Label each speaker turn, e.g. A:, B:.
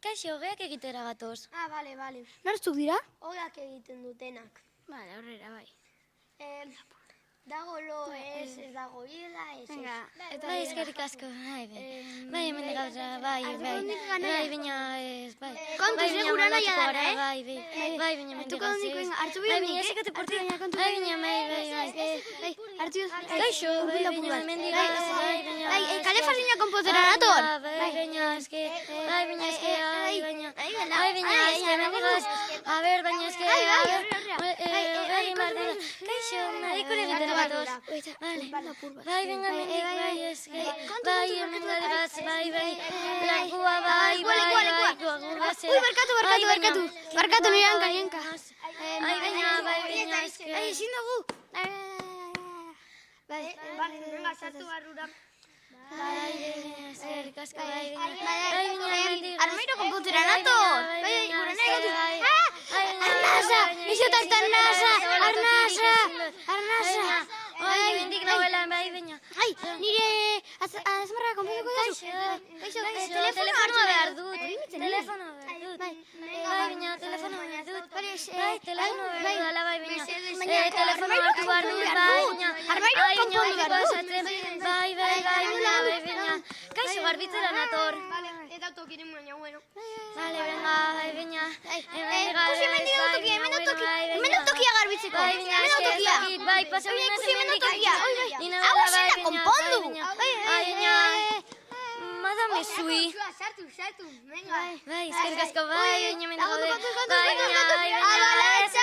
A: Kaixo, ogeak egitera gatoz.
B: Ah, bale.
C: Norzuk dira?
B: Ogeak egiten dutenak.
C: Bale, aurrera, bai.
B: Dago lo ez dago hila, ez.
A: Bai, eskerrik asko, bai, hemen gauza, bai, baina ez, bai.
C: Kontuz, gura nahi adara,
A: bai, baina hemen
C: Hartuko
A: gauza,
C: hondik, hartu
A: bai, baina esekate porti, bai, baina,
C: Hartu
A: kaixo, bai, baina hemen gauza, bai, baina,
C: Bai, kale fazina konpozera nator.
A: bai, baina, eske, hemen gauza, a ber, baina eske, kaixo, medikure egitera gatoz. Bai, venga, bai, eske, bai, hemen gauza, bai, lankua, bai, gurgaze.
C: Ui, barkatu, nire hanka.
A: Bai, baina, eske.
C: Ezin dugu. Bai,
B: Venga, sartu barrura.
A: bai, eskerrik asko, bai, baina,
C: Armairo konpozera nator. Bai, gura nahi gatu. Arnasa, izotak arnasa.
A: Bai, bendik nahuela, bai, baina.
C: Ai, nire azmarra konpozeko dazu. Kaixo,
A: Telefono behar dut. Bai, baina, telefono behar dut. Bai, telefono behar dut, ala, bai, baina. Telefono hartu behar dut, bai, baina.
C: Armairo konpondu behar dut.
A: Bai, baina. Kaixo, garbitzera nator.
B: Eta autokiren baina, bueno.
A: Vale, venga, bai, baina.
C: Kusi hemen dut tokia garbitzeko.
A: Bai, baina, eske, bai, pasa
C: Bai,
A: bina
C: ikusi hemen dut tokia.
A: Hau
C: ezin da konpondu.
A: Baina, madame Sui.
B: Sartu, venga.
A: Bai, eskerrik asko, bai, baina hemen gaude.
C: Kontuz,
A: Bai, baina,
C: ez.